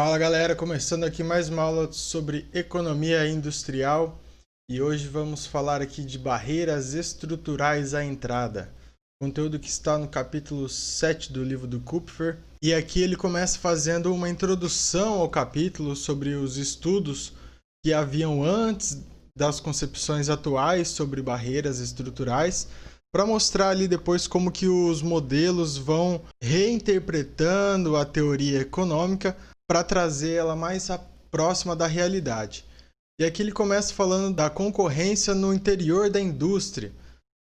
Fala galera, começando aqui mais uma aula sobre economia industrial e hoje vamos falar aqui de barreiras estruturais à entrada. Conteúdo que está no capítulo 7 do livro do Kupfer. E aqui ele começa fazendo uma introdução ao capítulo sobre os estudos que haviam antes das concepções atuais sobre barreiras estruturais, para mostrar ali depois como que os modelos vão reinterpretando a teoria econômica para trazer ela mais próxima da realidade. E aqui ele começa falando da concorrência no interior da indústria,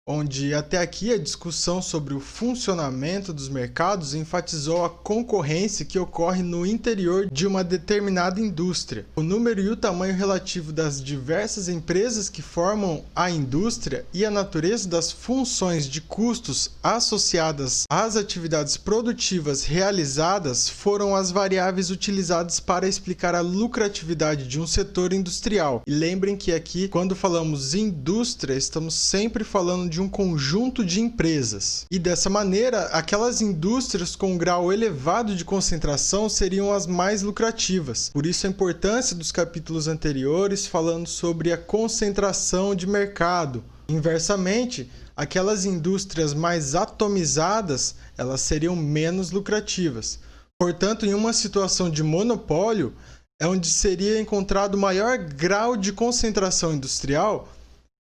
onde até aqui a discussão sobre o funcionamento dos mercados enfatizou a concorrência que ocorre no interior de uma determinada indústria. O número e o tamanho relativo das diversas empresas que formam a indústria e a natureza das funções de custos associadas às atividades produtivas realizadas foram as variáveis utilizadas para explicar a lucratividade de um setor industrial. E lembrem que aqui, quando falamos indústria, estamos sempre falando de um conjunto de empresas. E dessa maneira, aquelas indústrias com um grau elevado de concentração seriam as mais lucrativas. Por isso a importância dos capítulos anteriores falando sobre a concentração de mercado. Inversamente, aquelas indústrias mais atomizadas, elas seriam menos lucrativas. Portanto, em uma situação de monopólio, é onde seria encontrado maior grau de concentração industrial,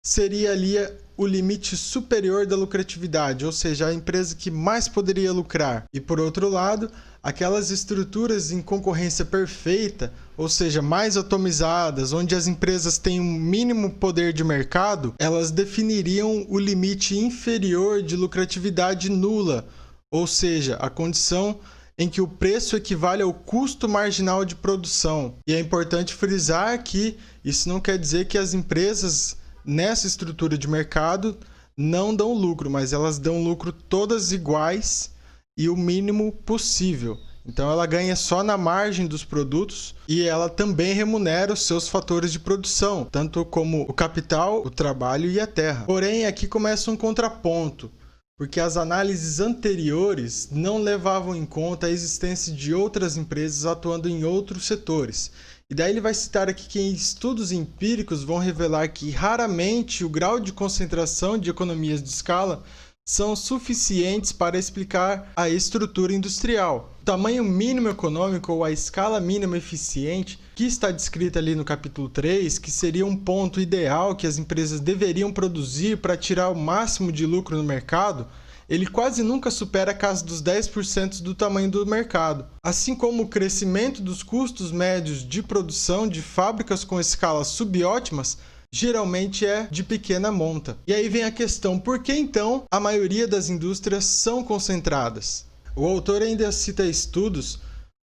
seria ali o limite superior da lucratividade, ou seja, a empresa que mais poderia lucrar. E por outro lado, aquelas estruturas em concorrência perfeita, ou seja, mais atomizadas, onde as empresas têm um mínimo poder de mercado, elas definiriam o limite inferior de lucratividade nula, ou seja, a condição em que o preço equivale ao custo marginal de produção. E é importante frisar que isso não quer dizer que as empresas nessa estrutura de mercado não dão lucro, mas elas dão lucro todas iguais e o mínimo possível. Então ela ganha só na margem dos produtos e ela também remunera os seus fatores de produção, tanto como o capital, o trabalho e a terra. Porém, aqui começa um contraponto, porque as análises anteriores não levavam em conta a existência de outras empresas atuando em outros setores. E daí ele vai citar aqui que estudos empíricos vão revelar que raramente o grau de concentração de economias de escala são suficientes para explicar a estrutura industrial. O tamanho mínimo econômico ou a escala mínima eficiente, que está descrita ali no capítulo 3, que seria um ponto ideal que as empresas deveriam produzir para tirar o máximo de lucro no mercado, ele quase nunca supera a casa dos 10% do tamanho do mercado. Assim como o crescimento dos custos médios de produção de fábricas com escalas subótimas geralmente é de pequena monta. E aí vem a questão, por que então a maioria das indústrias são concentradas? O autor ainda cita estudos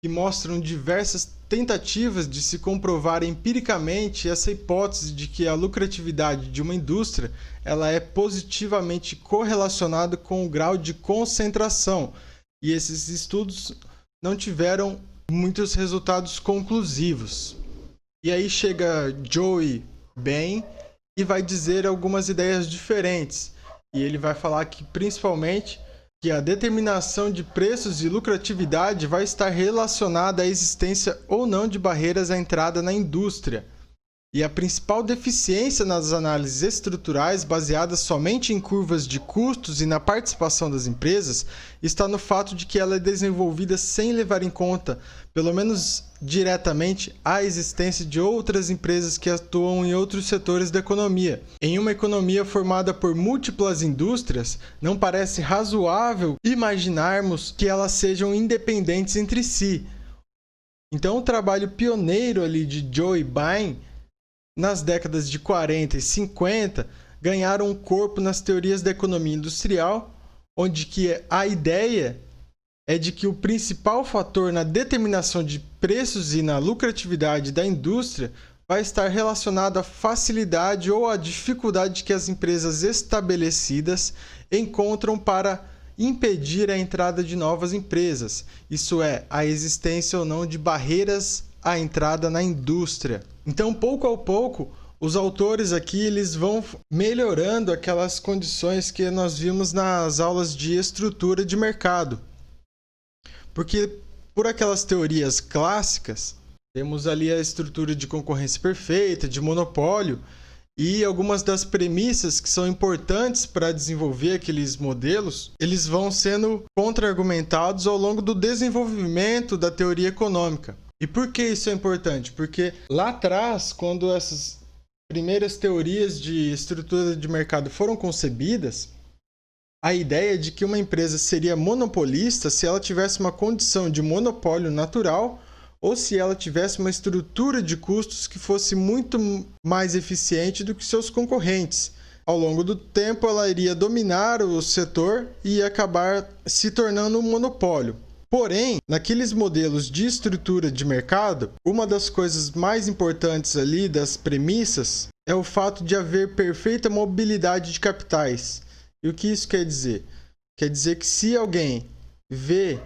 que mostram diversas tentativas de se comprovar empiricamente essa hipótese de que a lucratividade de uma indústria ela é positivamente correlacionada com o grau de concentração. E esses estudos não tiveram muitos resultados conclusivos. E aí chega Joey Bain e vai dizer algumas ideias diferentes. E ele vai falar que principalmente que a determinação de preços e lucratividade vai estar relacionada à existência ou não de barreiras à entrada na indústria. E a principal deficiência nas análises estruturais baseadas somente em curvas de custos e na participação das empresas está no fato de que ela é desenvolvida sem levar em conta, pelo menos diretamente, a existência de outras empresas que atuam em outros setores da economia. Em uma economia formada por múltiplas indústrias, não parece razoável imaginarmos que elas sejam independentes entre si. Então, o trabalho pioneiro ali de Joey Bain nas décadas de 40 e 50, ganharam um corpo nas teorias da economia industrial, onde que a ideia é de que o principal fator na determinação de preços e na lucratividade da indústria vai estar relacionado à facilidade ou à dificuldade que as empresas estabelecidas encontram para impedir a entrada de novas empresas, isso é, a existência ou não de barreiras à entrada na indústria. Então, pouco a pouco, os autores aqui eles vão melhorando aquelas condições que nós vimos nas aulas de estrutura de mercado. Porque por aquelas teorias clássicas, temos ali a estrutura de concorrência perfeita, de monopólio, e algumas das premissas que são importantes para desenvolver aqueles modelos, eles vão sendo contra-argumentados ao longo do desenvolvimento da teoria econômica. E por que isso é importante? Porque lá atrás, quando essas primeiras teorias de estrutura de mercado foram concebidas, a ideia de que uma empresa seria monopolista se ela tivesse uma condição de monopólio natural ou se ela tivesse uma estrutura de custos que fosse muito mais eficiente do que seus concorrentes. Ao longo do tempo, ela iria dominar o setor e acabar se tornando um monopólio. Porém, naqueles modelos de estrutura de mercado, uma das coisas mais importantes ali das premissas é o fato de haver perfeita mobilidade de capitais. E o que isso quer dizer? Quer dizer que se alguém vê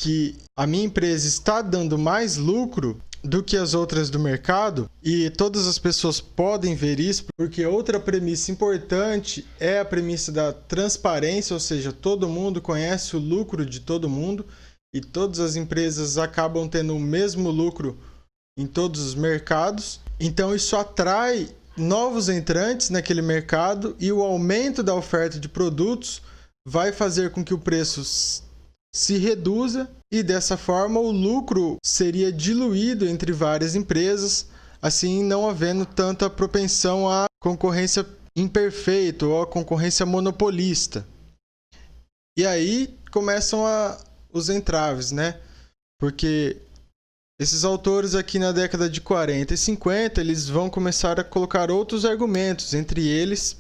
que a minha empresa está dando mais lucro do que as outras do mercado, e todas as pessoas podem ver isso, porque outra premissa importante é a premissa da transparência, ou seja, todo mundo conhece o lucro de todo mundo e todas as empresas acabam tendo o mesmo lucro em todos os mercados. Então isso atrai novos entrantes naquele mercado e o aumento da oferta de produtos vai fazer com que o preço se reduza e dessa forma o lucro seria diluído entre várias empresas, assim não havendo tanta propensão à concorrência imperfeita ou à concorrência monopolista. E aí começam os entraves, né? Porque esses autores aqui na década de 40 e 50, eles vão começar a colocar outros argumentos, entre eles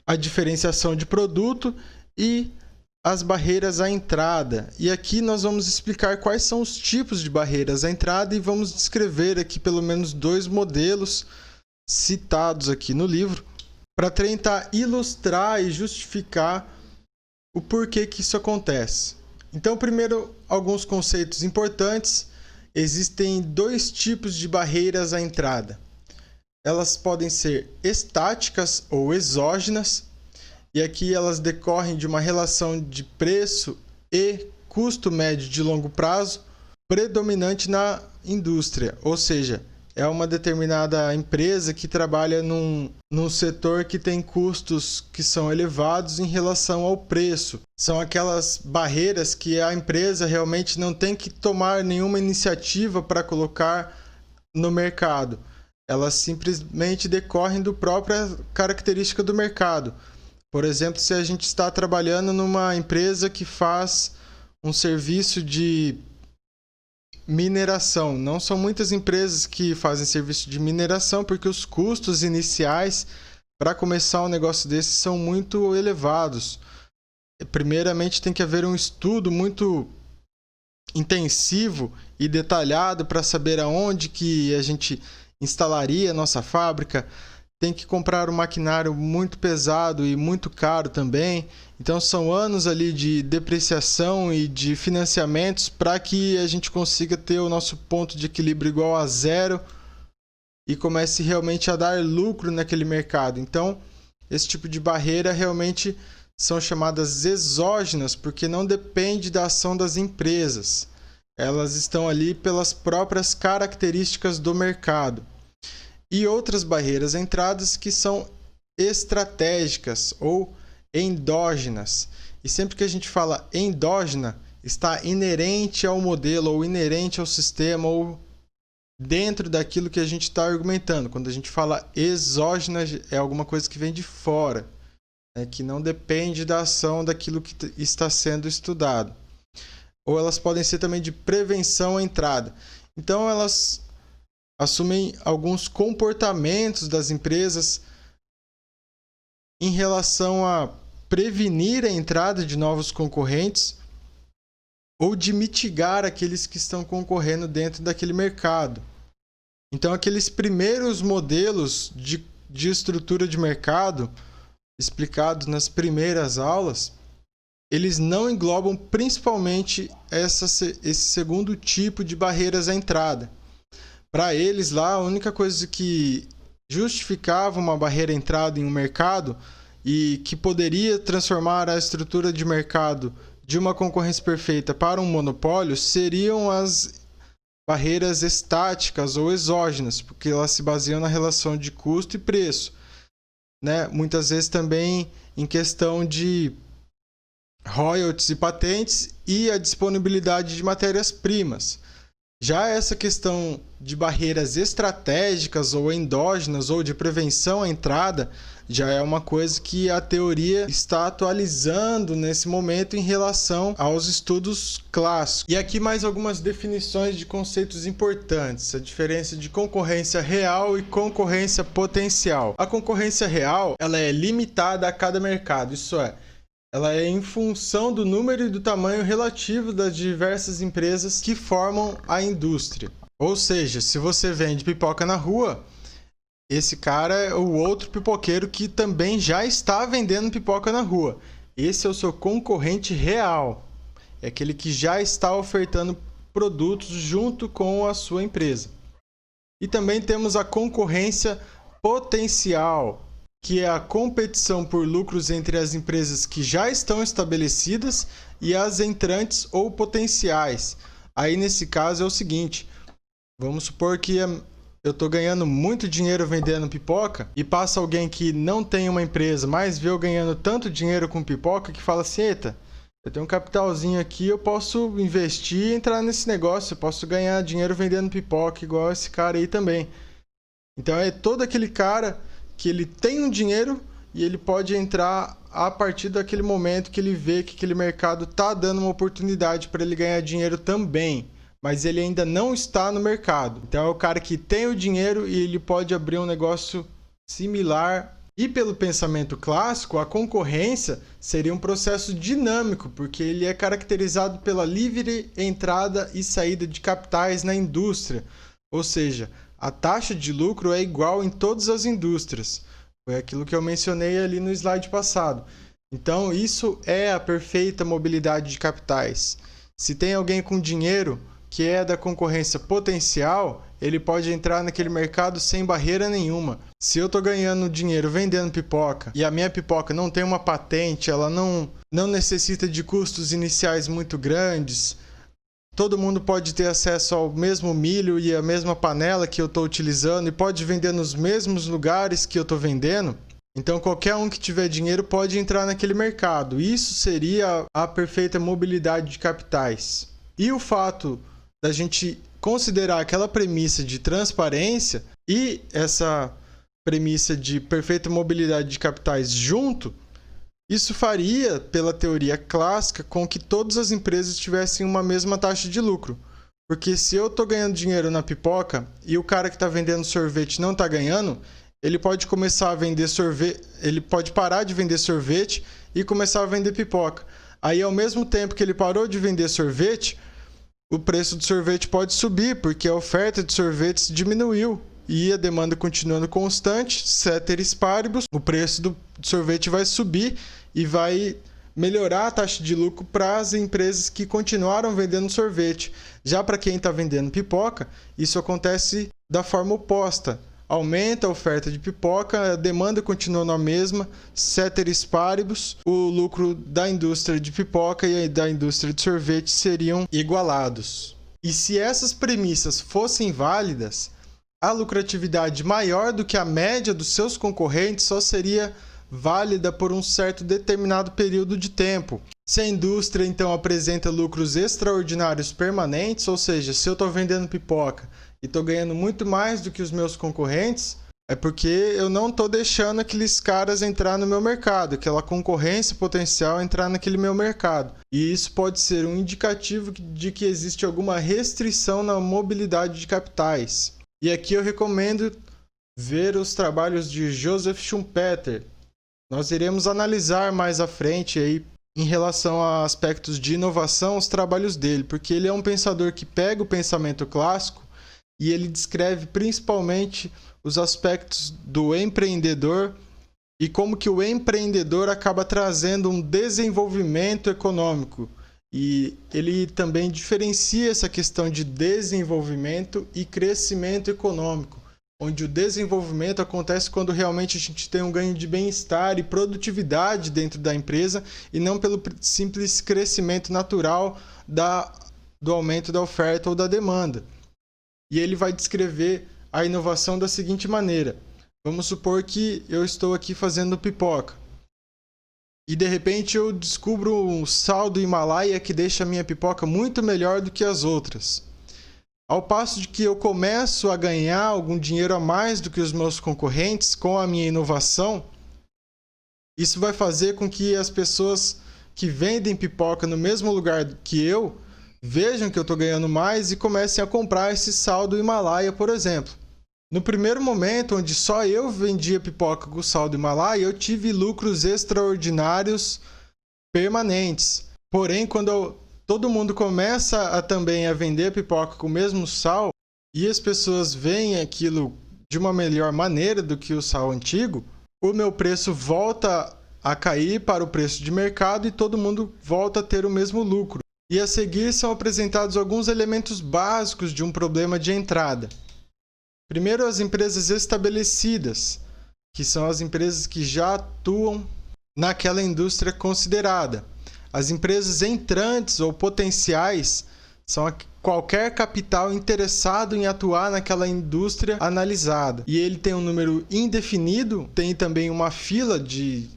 a diferenciação de produto e as barreiras à entrada. E aqui nós vamos explicar quais são os tipos de barreiras à entrada e vamos descrever aqui pelo menos 2 modelos citados aqui no livro para tentar ilustrar e justificar o porquê que isso acontece. Então, primeiro, alguns conceitos importantes. Existem 2 tipos de barreiras à entrada. Elas podem ser estáticas ou exógenas. E aqui elas decorrem de uma relação de preço e custo médio de longo prazo predominante na indústria, ou seja, é uma determinada empresa que trabalha num setor que tem custos que são elevados em relação ao preço. São aquelas barreiras que a empresa realmente não tem que tomar nenhuma iniciativa para colocar no mercado. Elas simplesmente decorrem da própria característica do mercado. Por exemplo, se a gente está trabalhando numa empresa que faz um serviço de mineração. Não são muitas empresas que fazem serviço de mineração porque os custos iniciais para começar um negócio desse são muito elevados. Primeiramente tem que haver um estudo muito intensivo e detalhado para saber aonde que a gente instalaria a nossa fábrica. Tem que comprar um maquinário muito pesado e muito caro também. Então são anos ali de depreciação e de financiamentos para que a gente consiga ter o nosso ponto de equilíbrio igual a 0 e comece realmente a dar lucro naquele mercado. Então esse tipo de barreira realmente são chamadas exógenas porque não depende da ação das empresas. Elas estão ali pelas próprias características do mercado. E outras barreiras à entrada que são estratégicas ou endógenas. E sempre que a gente fala endógena, está inerente ao modelo ou inerente ao sistema ou dentro daquilo que a gente está argumentando. Quando a gente fala exógena, é alguma coisa que vem de fora, que não depende da ação daquilo que está sendo estudado. Ou elas podem ser também de prevenção à entrada. Então elas assumem alguns comportamentos das empresas em relação a prevenir a entrada de novos concorrentes ou de mitigar aqueles que estão concorrendo dentro daquele mercado. Então, aqueles primeiros modelos de estrutura de mercado explicados nas primeiras aulas, eles não englobam principalmente esse segundo tipo de barreiras à entrada. Para eles lá, a única coisa que justificava uma barreira à entrada em um mercado e que poderia transformar a estrutura de mercado de uma concorrência perfeita para um monopólio seriam as barreiras estáticas ou exógenas, porque elas se baseiam na relação de custo e preço, né? Muitas vezes também em questão de royalties e patentes e a disponibilidade de matérias-primas. Já essa questão de barreiras estratégicas ou endógenas ou de prevenção à entrada já é uma coisa que a teoria está atualizando nesse momento em relação aos estudos clássicos. E aqui mais algumas definições de conceitos importantes: a diferença de concorrência real e concorrência potencial. A concorrência real, ela é limitada a cada mercado, isso é, ela é em função do número e do tamanho relativo das diversas empresas que formam a indústria. Ou seja, se você vende pipoca na rua, esse cara é o outro pipoqueiro que também já está vendendo pipoca na rua. Esse é o seu concorrente real. É aquele que já está ofertando produtos junto com a sua empresa. E também temos a concorrência potencial, que é a competição por lucros entre as empresas que já estão estabelecidas e as entrantes ou potenciais. Aí nesse caso é o seguinte: vamos supor que eu estou ganhando muito dinheiro vendendo pipoca e passa alguém que não tem uma empresa, mas vê eu ganhando tanto dinheiro com pipoca que fala assim: eita, eu tenho um capitalzinho aqui, eu posso investir e entrar nesse negócio, eu posso ganhar dinheiro vendendo pipoca igual esse cara aí também. Então é todo aquele cara que ele tem um dinheiro e ele pode entrar a partir daquele momento que ele vê que aquele mercado está dando uma oportunidade para ele ganhar dinheiro também, mas ele ainda não está no mercado. Então é o cara que tem o dinheiro e ele pode abrir um negócio similar. E pelo pensamento clássico, a concorrência seria um processo dinâmico, porque ele é caracterizado pela livre entrada e saída de capitais na indústria. Ou seja, a taxa de lucro é igual em todas as indústrias. Foi aquilo que eu mencionei ali no slide passado. Então, isso é a perfeita mobilidade de capitais. Se tem alguém com dinheiro que é da concorrência potencial, ele pode entrar naquele mercado sem barreira nenhuma. Se eu estou ganhando dinheiro vendendo pipoca e a minha pipoca não tem uma patente, ela não necessita de custos iniciais muito grandes, todo mundo pode ter acesso ao mesmo milho e a mesma panela que eu estou utilizando e pode vender nos mesmos lugares que eu estou vendendo. Então, qualquer um que tiver dinheiro pode entrar naquele mercado. Isso seria a perfeita mobilidade de capitais. E o fato da gente considerar aquela premissa de transparência e essa premissa de perfeita mobilidade de capitais junto, isso faria, pela teoria clássica, com que todas as empresas tivessem uma mesma taxa de lucro. Porque se eu estou ganhando dinheiro na pipoca e o cara que está vendendo sorvete não está ganhando, ele pode começar a vender sorvete, ele pode parar de vender sorvete e começar a vender pipoca. Aí, ao mesmo tempo que ele parou de vender sorvete, o preço do sorvete pode subir, porque a oferta de sorvetes diminuiu. E a demanda continuando constante, ceteris paribus, o preço do sorvete vai subir e vai melhorar a taxa de lucro para as empresas que continuaram vendendo sorvete. Já para quem está vendendo pipoca, isso acontece da forma oposta. Aumenta a oferta de pipoca, a demanda continua na mesma, ceteris paribus, o lucro da indústria de pipoca e da indústria de sorvete seriam igualados. E se essas premissas fossem válidas, a lucratividade maior do que a média dos seus concorrentes só seria válida por um certo determinado período de tempo. Se a indústria então apresenta lucros extraordinários permanentes, ou seja, se eu estou vendendo pipoca e estou ganhando muito mais do que os meus concorrentes, é porque eu não estou deixando aqueles caras entrar no meu mercado, aquela concorrência potencial entrar naquele meu mercado. E isso pode ser um indicativo de que existe alguma restrição na mobilidade de capitais. E aqui eu recomendo ver os trabalhos de Joseph Schumpeter. Nós iremos analisar mais à frente aí, em relação a aspectos de inovação, os trabalhos dele, porque ele é um pensador que pega o pensamento clássico e ele descreve principalmente os aspectos do empreendedor e como que o empreendedor acaba trazendo um desenvolvimento econômico. E ele também diferencia essa questão de desenvolvimento e crescimento econômico. onde o desenvolvimento acontece quando realmente a gente tem um ganho de bem-estar e produtividade dentro da empresa e não pelo simples crescimento natural do aumento da oferta ou da demanda. E ele vai descrever a inovação da seguinte maneira: vamos supor que eu estou aqui fazendo pipoca e de repente eu descubro um sal do Himalaia que deixa a minha pipoca muito melhor do que as outras. Ao passo de que eu começo a ganhar algum dinheiro a mais do que os meus concorrentes com a minha inovação, isso vai fazer com que as pessoas que vendem pipoca no mesmo lugar que eu vejam que eu estou ganhando mais e comecem a comprar esse sal do Himalaia, por exemplo. No primeiro momento, onde só eu vendia pipoca com sal do Himalaia, eu tive lucros extraordinários permanentes. Porém, quando todo mundo começa também a vender pipoca com o mesmo sal e as pessoas veem aquilo de uma melhor maneira do que o sal antigo, o meu preço volta a cair para o preço de mercado e todo mundo volta a ter o mesmo lucro. E a seguir são apresentados alguns elementos básicos de um problema de entrada. Primeiro, as empresas estabelecidas, que são as empresas que já atuam naquela indústria considerada. As empresas entrantes ou potenciais são qualquer capital interessado em atuar naquela indústria analisada. E ele tem um número indefinido, tem também uma fila de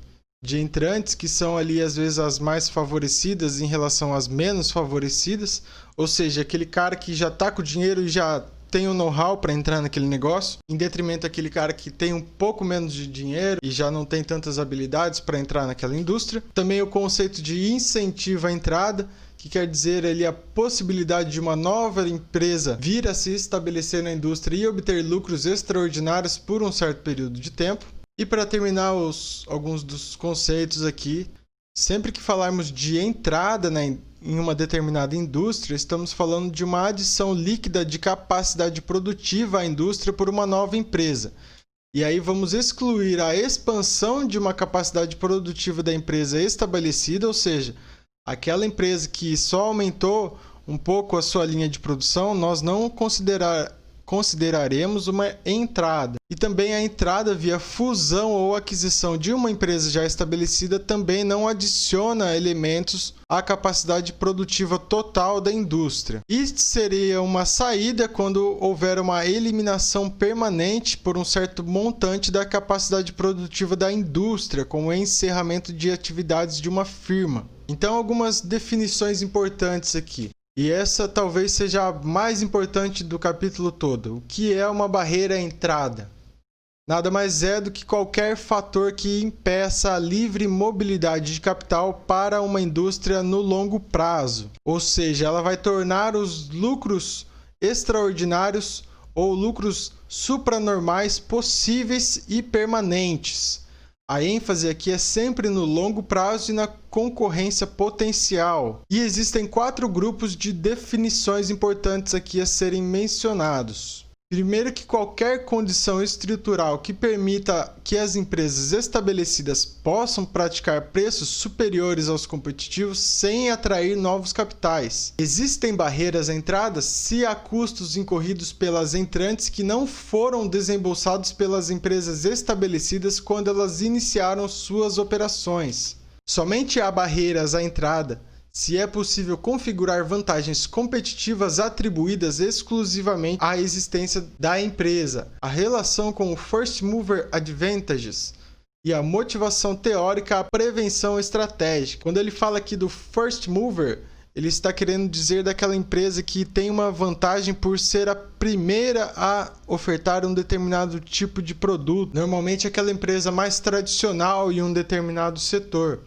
entrantes que são ali às vezes as mais favorecidas em relação às menos favorecidas, ou seja, aquele cara que já está com dinheiro e já tem o know-how para entrar naquele negócio, em detrimento daquele cara que tem um pouco menos de dinheiro e já não tem tantas habilidades para entrar naquela indústria. Também o conceito de incentivo à entrada, que quer dizer ali a possibilidade de uma nova empresa vir a se estabelecer na indústria e obter lucros extraordinários por um certo período de tempo. E para terminar alguns dos conceitos aqui, sempre que falarmos de entrada em uma determinada indústria, estamos falando de uma adição líquida de capacidade produtiva à indústria por uma nova empresa. E aí vamos excluir a expansão de uma capacidade produtiva da empresa estabelecida, ou seja, aquela empresa que só aumentou um pouco a sua linha de produção, nós não consideraremos uma entrada. E também a entrada via fusão ou aquisição de uma empresa já estabelecida também não adiciona elementos à capacidade produtiva total da indústria. E seria uma saída quando houver uma eliminação permanente por um certo montante da capacidade produtiva da indústria, como o encerramento de atividades de uma firma. Então, algumas definições importantes aqui. E essa talvez seja a mais importante do capítulo todo. O que é uma barreira à entrada? Nada mais é do que qualquer fator que impeça a livre mobilidade de capital para uma indústria no longo prazo. Ou seja, ela vai tornar os lucros extraordinários ou lucros supranormais possíveis e permanentes. A ênfase aqui é sempre no longo prazo e na concorrência potencial. E existem 4 grupos de definições importantes aqui a serem mencionados. Primeiro, que qualquer condição estrutural que permita que as empresas estabelecidas possam praticar preços superiores aos competitivos sem atrair novos capitais. Existem barreiras à entrada se há custos incorridos pelas entrantes que não foram desembolsados pelas empresas estabelecidas quando elas iniciaram suas operações. Somente há barreiras à entrada se é possível configurar vantagens competitivas atribuídas exclusivamente à existência da empresa, a relação com o First Mover Advantages e a motivação teórica à prevenção estratégica. Quando ele fala aqui do First Mover, ele está querendo dizer daquela empresa que tem uma vantagem por ser a primeira a ofertar um determinado tipo de produto, normalmente aquela empresa mais tradicional em um determinado setor.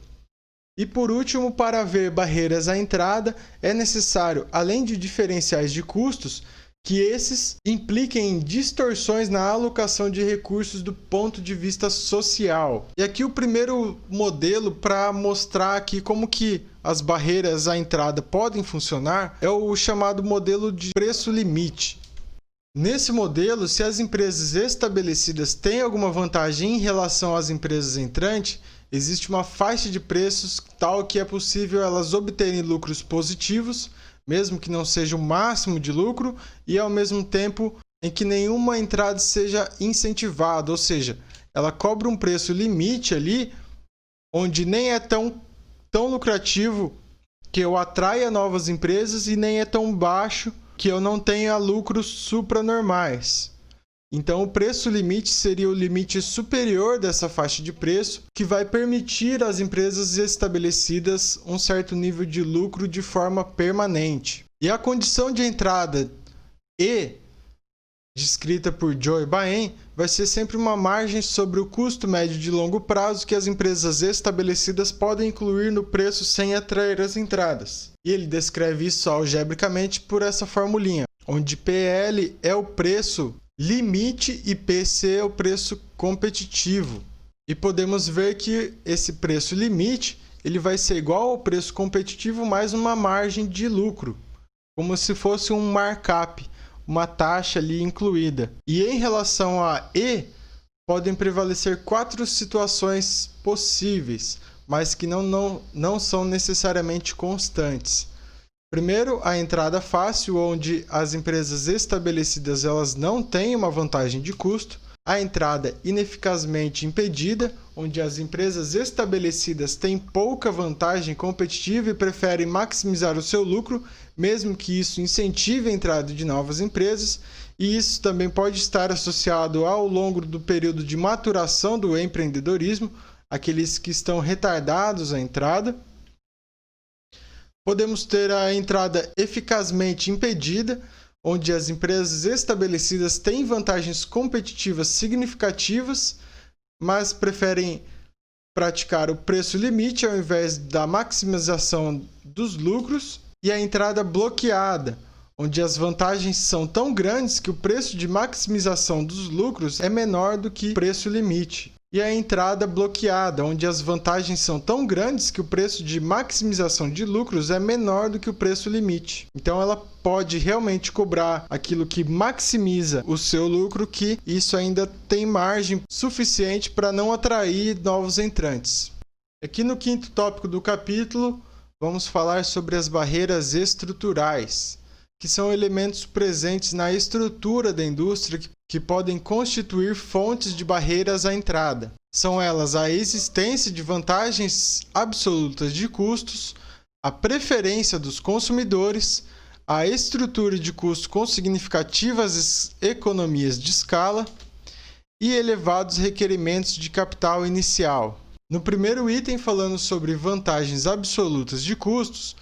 E por último, para haver barreiras à entrada, é necessário, além de diferenciais de custos, que esses impliquem em distorções na alocação de recursos do ponto de vista social. E aqui o primeiro modelo para mostrar aqui como que as barreiras à entrada podem funcionar é o chamado modelo de preço limite. Nesse modelo, se as empresas estabelecidas têm alguma vantagem em relação às empresas entrantes, existe uma faixa de preços tal que é possível elas obterem lucros positivos, mesmo que não seja o máximo de lucro, e ao mesmo tempo em que nenhuma entrada seja incentivada, ou seja, ela cobra um preço limite ali, onde nem é tão lucrativo que eu atraia novas empresas e nem é tão baixo que eu não tenha lucros supranormais. Então, o preço limite seria o limite superior dessa faixa de preço, que vai permitir às empresas estabelecidas um certo nível de lucro de forma permanente. E a condição de entrada E, descrita por Joe Bain, vai ser sempre uma margem sobre o custo médio de longo prazo que as empresas estabelecidas podem incluir no preço sem atrair as entradas. E ele descreve isso algebricamente por essa formulinha, onde PL é o preço limite e PC é o preço competitivo. E podemos ver que esse preço limite ele vai ser igual ao preço competitivo mais uma margem de lucro, como se fosse um markup, uma taxa ali incluída. E em relação a E, podem prevalecer 4 situações possíveis, mas que não são necessariamente constantes. Primeiro, a entrada fácil, onde as empresas estabelecidas elas não têm uma vantagem de custo. A entrada ineficazmente impedida, onde as empresas estabelecidas têm pouca vantagem competitiva e preferem maximizar o seu lucro, mesmo que isso incentive a entrada de novas empresas. E isso também pode estar associado ao longo do período de maturação do empreendedorismo, aqueles que estão retardados à entrada. Podemos ter a entrada eficazmente impedida, onde as empresas estabelecidas têm vantagens competitivas significativas, mas preferem praticar o preço limite ao invés da maximização dos lucros. E a entrada bloqueada, onde as vantagens são tão grandes que o preço de maximização dos lucros é menor do que o preço limite. E a entrada bloqueada, onde as vantagens são tão grandes que o preço de maximização de lucros é menor do que o preço limite. Então ela pode realmente cobrar aquilo que maximiza o seu lucro, que isso ainda tem margem suficiente para não atrair novos entrantes. Aqui no quinto tópico do capítulo, vamos falar sobre as barreiras estruturais, que são elementos presentes na estrutura da indústria que podem constituir fontes de barreiras à entrada. São elas a existência de vantagens absolutas de custos, a preferência dos consumidores, a estrutura de custo com significativas economias de escala e elevados requerimentos de capital inicial. No primeiro item, falando sobre vantagens absolutas de custos,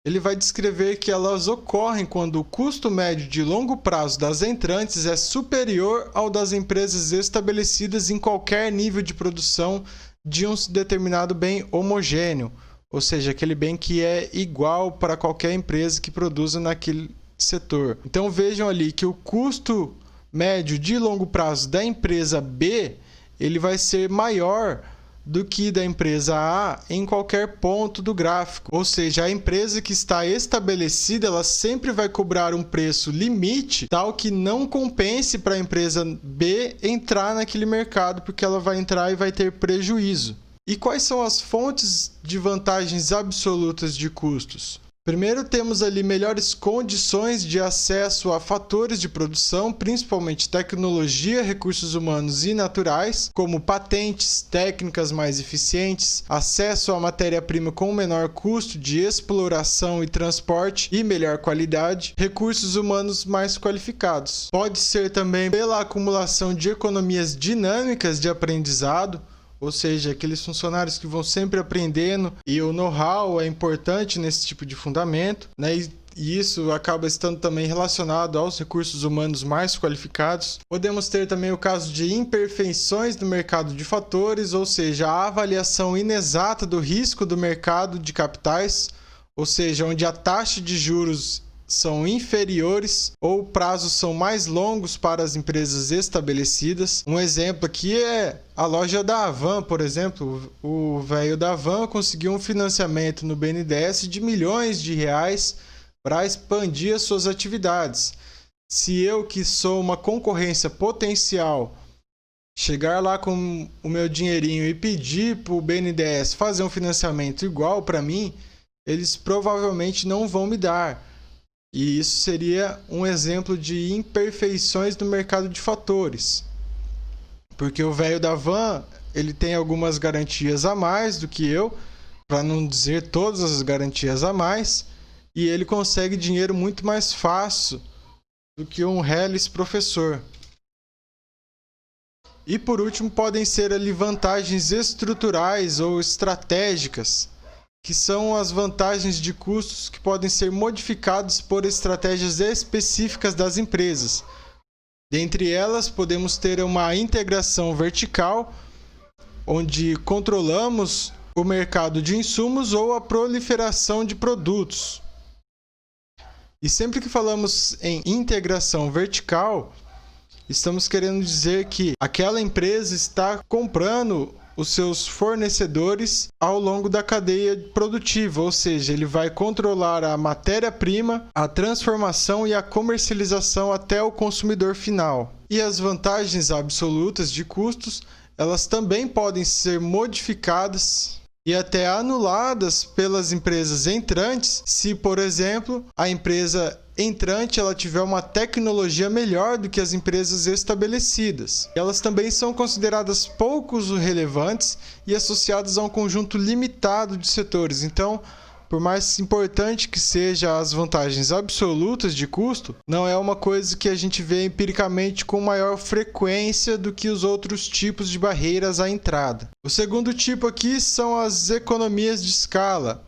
ele vai descrever que elas ocorrem quando o custo médio de longo prazo das entrantes é superior ao das empresas estabelecidas em qualquer nível de produção de um determinado bem homogêneo, ou seja, aquele bem que é igual para qualquer empresa que produza naquele setor. Então vejam ali que o custo médio de longo prazo da empresa B ele vai ser maior do que da empresa A em qualquer ponto do gráfico. Ou seja, a empresa que está estabelecida, ela sempre vai cobrar um preço limite tal que não compense para a empresa B entrar naquele mercado, porque ela vai entrar e vai ter prejuízo. E quais são as fontes de vantagens absolutas de custos? Primeiro, temos ali melhores condições de acesso a fatores de produção, principalmente tecnologia, recursos humanos e naturais, como patentes, técnicas mais eficientes, acesso à matéria-prima com menor custo de exploração e transporte e melhor qualidade, recursos humanos mais qualificados. Pode ser também pela acumulação de economias dinâmicas de aprendizado, ou seja, aqueles funcionários que vão sempre aprendendo, e o know-how é importante nesse tipo de fundamento, né? E isso acaba estando também relacionado aos recursos humanos mais qualificados. Podemos ter também o caso de imperfeições do mercado de fatores, ou seja, a avaliação inexata do risco do mercado de capitais, ou seja, onde a taxa de juros são inferiores ou prazos são mais longos para as empresas estabelecidas. Um exemplo aqui é a loja da Havan, por exemplo. O velho da Havan conseguiu um financiamento no BNDES de milhões de reais para expandir as suas atividades. Se eu, que sou uma concorrência potencial, chegar lá com o meu dinheirinho e pedir para o BNDES fazer um financiamento igual para mim, eles provavelmente não vão me dar. E isso seria um exemplo de imperfeições no mercado de fatores. Porque o velho da van, ele tem algumas garantias a mais do que eu, para não dizer todas as garantias a mais, e ele consegue dinheiro muito mais fácil do que um reles professor. E por último, podem ser ali vantagens estruturais ou estratégicas, que são as vantagens de custos que podem ser modificados por estratégias específicas das empresas. Dentre elas, podemos ter uma integração vertical, onde controlamos o mercado de insumos ou a proliferação de produtos. E sempre que falamos em integração vertical, estamos querendo dizer que aquela empresa está comprando os seus fornecedores ao longo da cadeia produtiva, ou seja, ele vai controlar a matéria-prima, a transformação e a comercialização até o consumidor final. E as vantagens absolutas de custos, elas também podem ser modificadas e até anuladas pelas empresas entrantes, se, por exemplo, a empresa entrante ela tiver uma tecnologia melhor do que as empresas estabelecidas. Elas também são consideradas pouco relevantes e associadas a um conjunto limitado de setores. Então, por mais importante que sejam as vantagens absolutas de custo, não é uma coisa que a gente vê empiricamente com maior frequência do que os outros tipos de barreiras à entrada. O segundo tipo aqui são as economias de escala.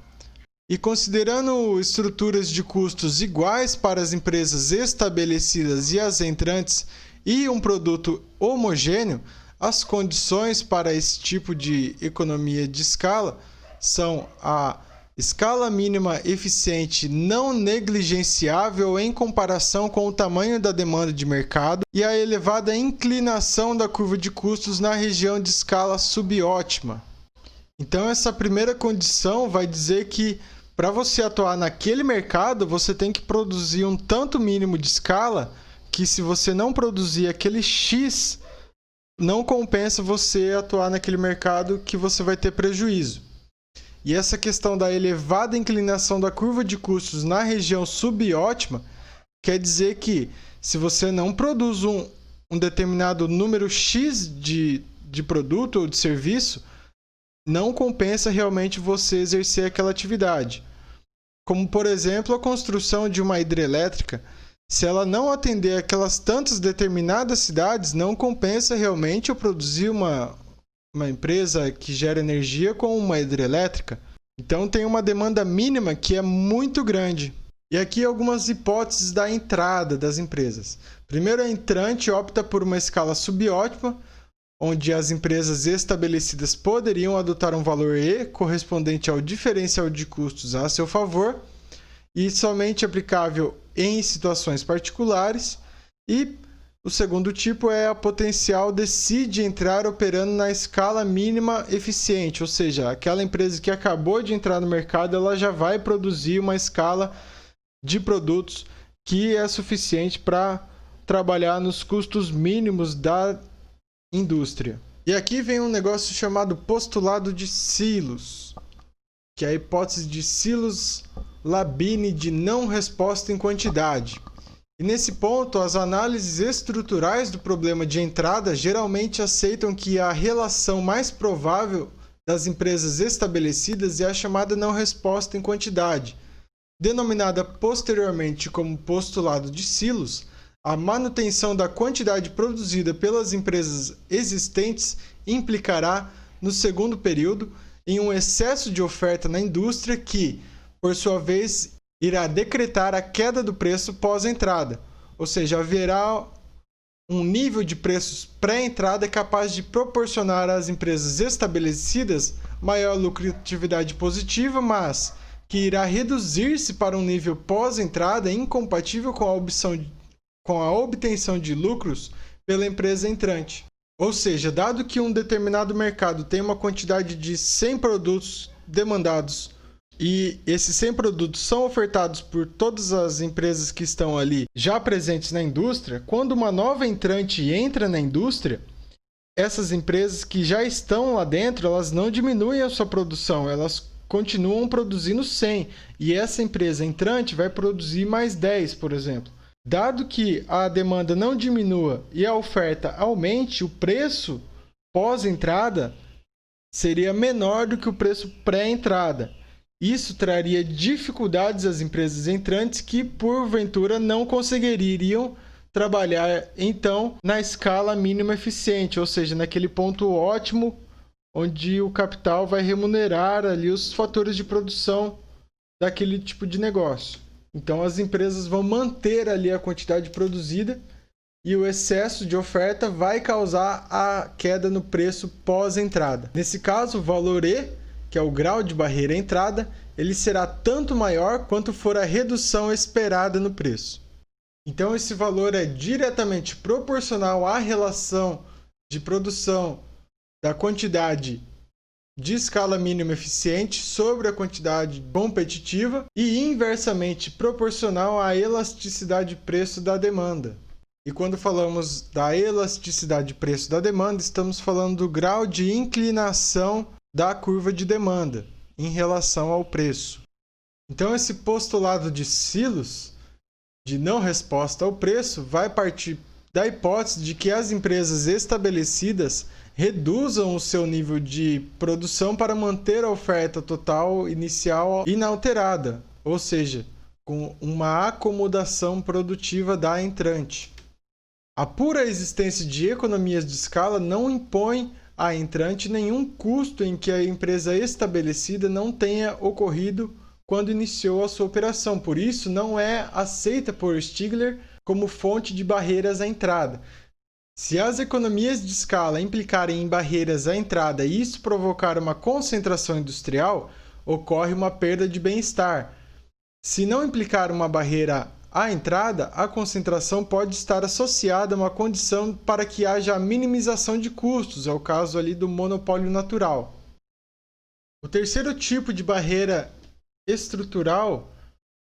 E considerando estruturas de custos iguais para as empresas estabelecidas e as entrantes e um produto homogêneo, as condições para esse tipo de economia de escala são a escala mínima eficiente não negligenciável em comparação com o tamanho da demanda de mercado e a elevada inclinação da curva de custos na região de escala subótima. Então essa primeira condição vai dizer que para você atuar naquele mercado, você tem que produzir um tanto mínimo de escala que se você não produzir aquele X, não compensa você atuar naquele mercado que você vai ter prejuízo. E essa questão da elevada inclinação da curva de custos na região subótima quer dizer que se você não produz um determinado número X de produto ou de serviço, não compensa realmente você exercer aquela atividade. Como, por exemplo, a construção de uma hidrelétrica. Se ela não atender aquelas tantas determinadas cidades, não compensa realmente eu produzir uma empresa que gera energia com uma hidrelétrica. Então tem uma demanda mínima que é muito grande. E aqui algumas hipóteses da entrada das empresas. Primeiro, a entrante opta por uma escala subótima, onde as empresas estabelecidas poderiam adotar um valor E correspondente ao diferencial de custos a seu favor e somente aplicável em situações particulares. E o segundo tipo é a potencial decide entrar operando na escala mínima eficiente, ou seja, aquela empresa que acabou de entrar no mercado, ela já vai produzir uma escala de produtos que é suficiente para trabalhar nos custos mínimos da indústria. E aqui vem um negócio chamado postulado de silos, que é a hipótese de Silos-Labine de não resposta em quantidade. E nesse ponto, as análises estruturais do problema de entrada geralmente aceitam que a relação mais provável das empresas estabelecidas é a chamada não resposta em quantidade. Denominada posteriormente como postulado de silos, a manutenção da quantidade produzida pelas empresas existentes implicará, no segundo período, em um excesso de oferta na indústria que, por sua vez, irá decretar a queda do preço pós-entrada, ou seja, haverá um nível de preços pré-entrada capaz de proporcionar às empresas estabelecidas maior lucratividade positiva, mas que irá reduzir-se para um nível pós-entrada incompatível com a obtenção de lucros pela empresa entrante. Ou seja, dado que um determinado mercado tem uma quantidade de 100 produtos demandados e esses 100 produtos são ofertados por todas as empresas que estão ali já presentes na indústria, quando uma nova entrante entra na indústria, essas empresas que já estão lá dentro, elas não diminuem a sua produção, elas continuam produzindo 100 e essa empresa entrante vai produzir mais 10, por exemplo. Dado que a demanda não diminua e a oferta aumente, o preço pós-entrada seria menor do que o preço pré-entrada. Isso traria dificuldades às empresas entrantes que, porventura, não conseguiriam trabalhar, então, na escala mínima eficiente, ou seja, naquele ponto ótimo onde o capital vai remunerar ali os fatores de produção daquele tipo de negócio. Então, as empresas vão manter ali a quantidade produzida e o excesso de oferta vai causar a queda no preço pós-entrada. Nesse caso, o valor E, que é o grau de barreira à entrada, ele será tanto maior quanto for a redução esperada no preço. Então, esse valor é diretamente proporcional à relação de produção da quantidade de escala mínima eficiente sobre a quantidade competitiva e inversamente proporcional à elasticidade de preço da demanda. E quando falamos da elasticidade de preço da demanda, estamos falando do grau de inclinação da curva de demanda em relação ao preço. Então, esse postulado de Silos, de não resposta ao preço, vai partir da hipótese de que as empresas estabelecidas reduzam o seu nível de produção para manter a oferta total inicial inalterada, ou seja, com uma acomodação produtiva da entrante. A pura existência de economias de escala não impõe à entrante nenhum custo em que a empresa estabelecida não tenha ocorrido quando iniciou a sua operação. Por isso, não é aceita por Stigler como fonte de barreiras à entrada. Se as economias de escala implicarem em barreiras à entrada e isso provocar uma concentração industrial, ocorre uma perda de bem-estar. Se não implicar uma barreira à entrada, a concentração pode estar associada a uma condição para que haja a minimização de custos, é o caso ali do monopólio natural. O terceiro tipo de barreira estrutural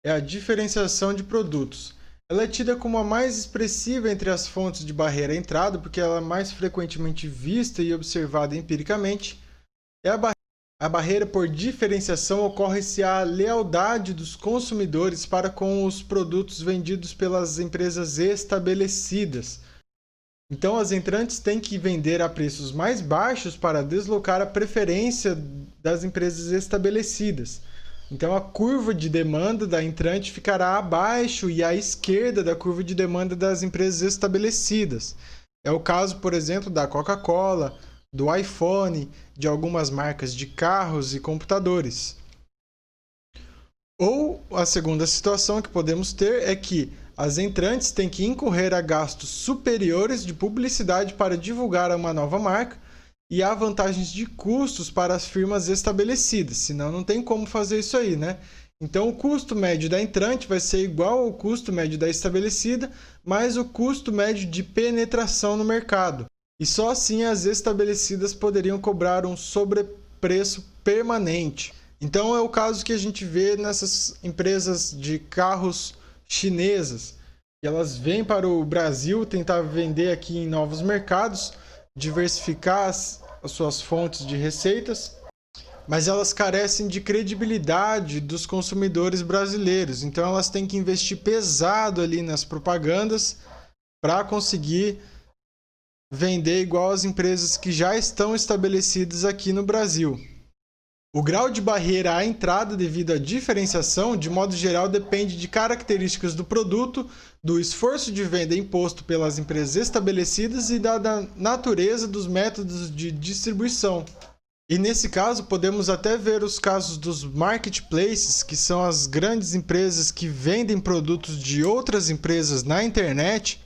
é a diferenciação de produtos. Ela é tida como a mais expressiva entre as fontes de barreira à entrada, porque ela é mais frequentemente vista e observada empiricamente. A barreira por diferenciação ocorre se há lealdade dos consumidores para com os produtos vendidos pelas empresas estabelecidas. Então, as entrantes têm que vender a preços mais baixos para deslocar a preferência das empresas estabelecidas. Então, a curva de demanda da entrante ficará abaixo e à esquerda da curva de demanda das empresas estabelecidas. É o caso, por exemplo, da Coca-Cola, do iPhone, de algumas marcas de carros e computadores. Ou a segunda situação que podemos ter é que as entrantes têm que incorrer a gastos superiores de publicidade para divulgar uma nova marca, e há vantagens de custos para as firmas estabelecidas, senão não tem como fazer isso aí, né? Então, o custo médio da entrante vai ser igual ao custo médio da estabelecida, mais o custo médio de penetração no mercado. E só assim as estabelecidas poderiam cobrar um sobrepreço permanente. Então, é o caso que a gente vê nessas empresas de carros chinesas. Elas vêm para o Brasil tentar vender aqui em novos mercados, diversificar as suas fontes de receitas, mas elas carecem de credibilidade dos consumidores brasileiros. Então elas têm que investir pesado ali nas propagandas para conseguir vender igual as empresas que já estão estabelecidas aqui no Brasil. O grau de barreira à entrada devido à diferenciação, de modo geral, depende de características do produto, do esforço de venda imposto pelas empresas estabelecidas e da natureza dos métodos de distribuição. E nesse caso, podemos até ver os casos dos marketplaces, que são as grandes empresas que vendem produtos de outras empresas na internet,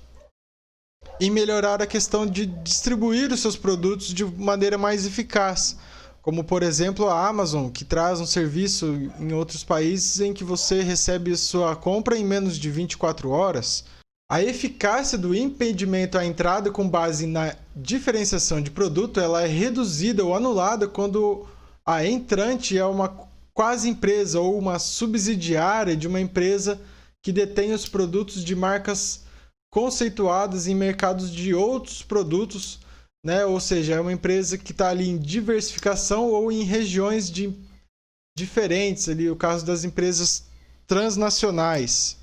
e melhorar a questão de distribuir os seus produtos de maneira mais eficaz. Como, por exemplo, a Amazon, que traz um serviço em outros países em que você recebe sua compra em menos de 24 horas. A eficácia do impedimento à entrada com base na diferenciação de produto ela é reduzida ou anulada quando a entrante é uma quase empresa ou uma subsidiária de uma empresa que detém os produtos de marcas conceituadas em mercados de outros produtos, né? Ou seja, é uma empresa que está ali em diversificação ou em regiões de diferentes ali, o caso das empresas transnacionais.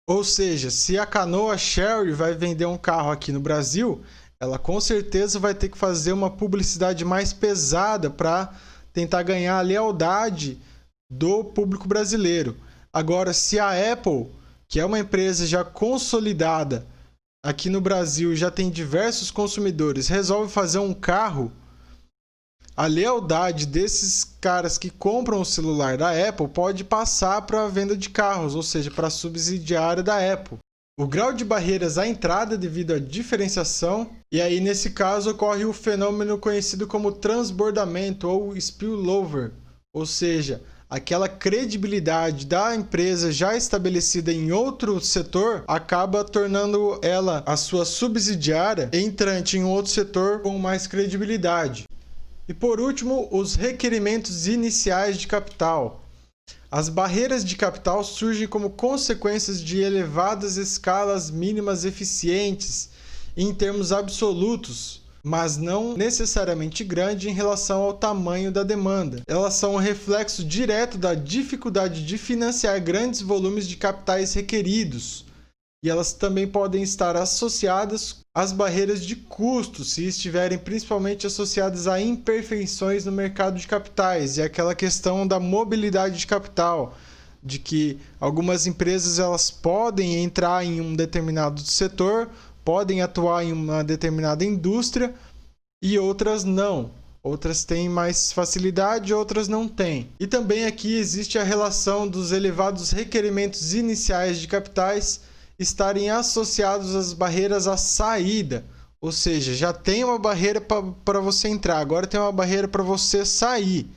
Ou seja, se a Canoa Sherry vai vender um carro aqui no Brasil, ela com certeza vai ter que fazer uma publicidade mais pesada para tentar ganhar a lealdade do público brasileiro. Agora, se a Apple, que é uma empresa já consolidada aqui no Brasil, já tem diversos consumidores, resolve fazer um carro, a lealdade desses caras que compram o celular da Apple pode passar para a venda de carros, ou seja, para a subsidiária da Apple. O grau de barreiras à entrada devido à diferenciação, e aí nesse caso ocorre o fenômeno conhecido como transbordamento ou spillover, ou seja, aquela credibilidade da empresa já estabelecida em outro setor acaba tornando ela, a sua subsidiária, entrante em outro setor com mais credibilidade. E por último, os requerimentos iniciais de capital. As barreiras de capital surgem como consequências de elevadas escalas mínimas eficientes em termos absolutos, mas não necessariamente grande em relação ao tamanho da demanda. Elas são um reflexo direto da dificuldade de financiar grandes volumes de capitais requeridos. E elas também podem estar associadas às barreiras de custo, se estiverem principalmente associadas a imperfeições no mercado de capitais, e aquela questão da mobilidade de capital, de que algumas empresas elas podem entrar em um determinado setor, podem atuar em uma determinada indústria e outras não. Outras têm mais facilidade, outras não têm. E também aqui existe a relação dos elevados requerimentos iniciais de capitais estarem associados às barreiras à saída. Ou seja, já tem uma barreira para você entrar, agora tem uma barreira para você sair.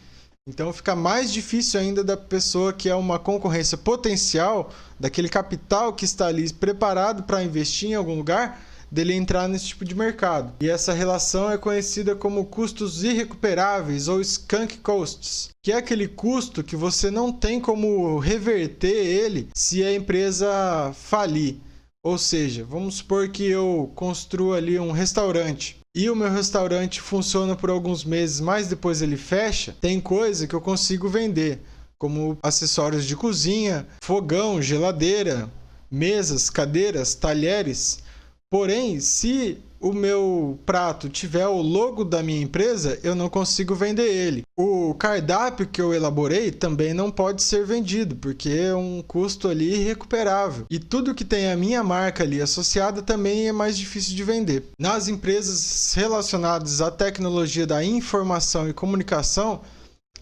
Então fica mais difícil ainda da pessoa que é uma concorrência potencial, daquele capital que está ali preparado para investir em algum lugar, dele entrar nesse tipo de mercado. E essa relação é conhecida como custos irrecuperáveis ou sunk costs, que é aquele custo que você não tem como reverter ele se a empresa falir. Ou seja, vamos supor que eu construo ali um restaurante e o meu restaurante funciona por alguns meses, mas depois ele fecha. Tem coisa que eu consigo vender, como acessórios de cozinha, fogão, geladeira, mesas, cadeiras, talheres. Porém, se o meu prato tiver o logo da minha empresa, eu não consigo vender ele. O cardápio que eu elaborei também não pode ser vendido, porque é um custo ali irrecuperável. E tudo que tem a minha marca ali associada também é mais difícil de vender. Nas empresas relacionadas à tecnologia da informação e comunicação,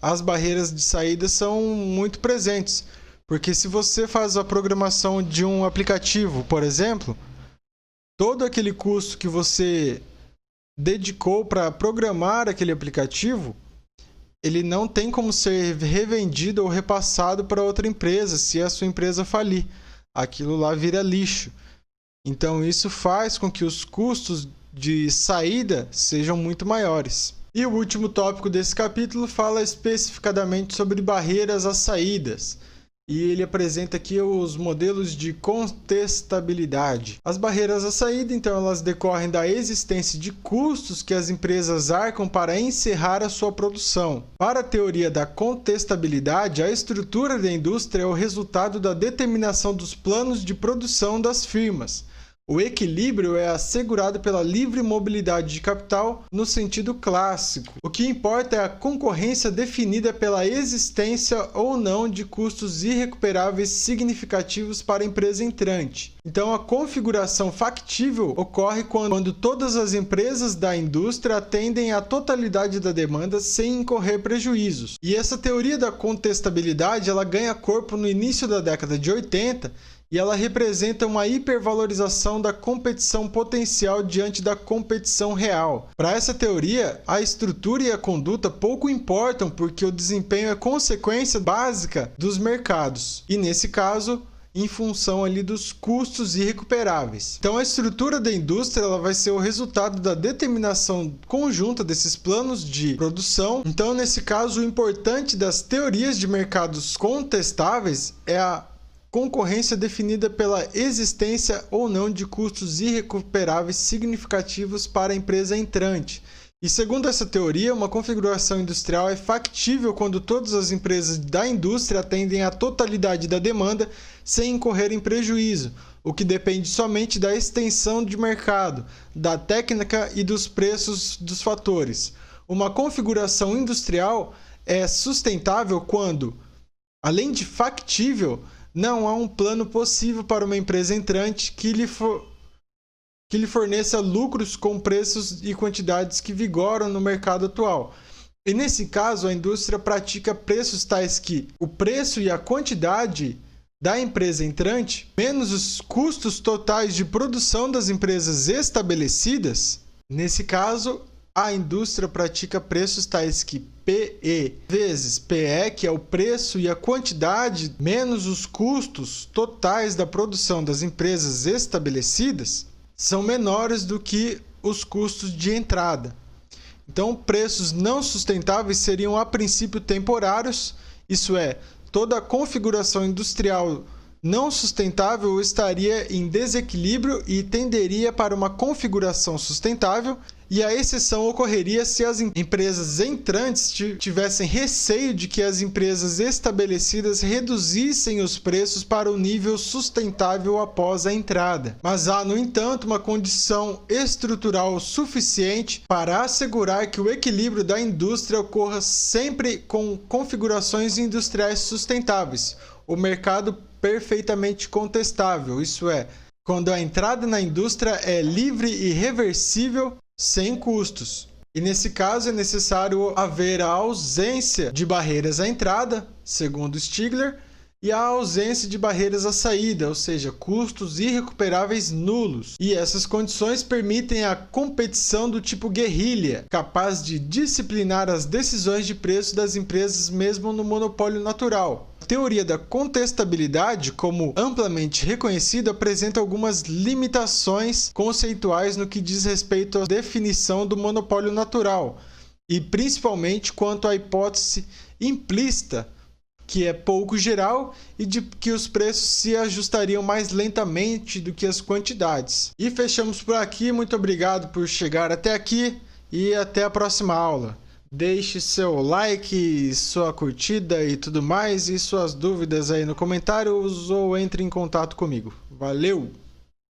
as barreiras de saída são muito presentes. Porque se você faz a programação de um aplicativo, por exemplo, todo aquele custo que você dedicou para programar aquele aplicativo, ele não tem como ser revendido ou repassado para outra empresa se a sua empresa falir. Aquilo lá vira lixo. Então isso faz com que os custos de saída sejam muito maiores. E o último tópico desse capítulo fala especificadamente sobre barreiras às saídas. E ele apresenta aqui os modelos de contestabilidade. As barreiras à saída, então, elas decorrem da existência de custos que as empresas arcam para encerrar a sua produção. Para a teoria da contestabilidade, a estrutura da indústria é o resultado da determinação dos planos de produção das firmas. O equilíbrio é assegurado pela livre mobilidade de capital no sentido clássico. O que importa é a concorrência definida pela existência ou não de custos irrecuperáveis significativos para a empresa entrante. Então, a configuração factível ocorre quando todas as empresas da indústria atendem à totalidade da demanda sem incorrer prejuízos. E essa teoria da contestabilidade ela ganha corpo no início da década de 80, e ela representa uma hipervalorização da competição potencial diante da competição real. Para essa teoria, a estrutura e a conduta pouco importam porque o desempenho é consequência básica dos mercados. E nesse caso, em função ali dos custos irrecuperáveis. Então a estrutura da indústria ela vai ser o resultado da determinação conjunta desses planos de produção. Então nesse caso, o importante das teorias de mercados contestáveis é a concorrência definida pela existência ou não de custos irrecuperáveis significativos para a empresa entrante. E segundo essa teoria, uma configuração industrial é factível quando todas as empresas da indústria atendem à totalidade da demanda sem incorrer em prejuízo, o que depende somente da extensão de mercado, da técnica e dos preços dos fatores. Uma configuração industrial é sustentável quando, além de factível, não há um plano possível para uma empresa entrante que lhe forneça lucros com preços e quantidades que vigoram no mercado atual. E nesse caso, a indústria pratica preços tais que o preço e a quantidade da empresa entrante, menos os custos totais de produção das empresas estabelecidas. Nesse caso, a indústria pratica preços tais que PE vezes PE, que é o preço e a quantidade, menos os custos totais da produção das empresas estabelecidas, são menores do que os custos de entrada. Então, preços não sustentáveis seriam a princípio temporários, isso é, toda a configuração industrial não sustentável estaria em desequilíbrio e tenderia para uma configuração sustentável, e a exceção ocorreria se as empresas entrantes tivessem receio de que as empresas estabelecidas reduzissem os preços para o nível sustentável após a entrada. Mas há, no entanto, uma condição estrutural suficiente para assegurar que o equilíbrio da indústria ocorra sempre com configurações industriais sustentáveis. O mercado perfeitamente contestável, isso é, quando a entrada na indústria é livre e reversível, sem custos. E nesse caso é necessário haver a ausência de barreiras à entrada, segundo Stigler, e a ausência de barreiras à saída, ou seja, custos irrecuperáveis nulos. E essas condições permitem a competição do tipo guerrilha, capaz de disciplinar as decisões de preço das empresas mesmo no monopólio natural. A teoria da contestabilidade, como amplamente reconhecida, apresenta algumas limitações conceituais no que diz respeito à definição do monopólio natural, e principalmente quanto à hipótese implícita, que é pouco geral, e de que os preços se ajustariam mais lentamente do que as quantidades. E fechamos por aqui, muito obrigado por chegar até aqui e até a próxima aula. Deixe seu like, sua curtida e tudo mais, e suas dúvidas aí no comentários ou entre em contato comigo. Valeu!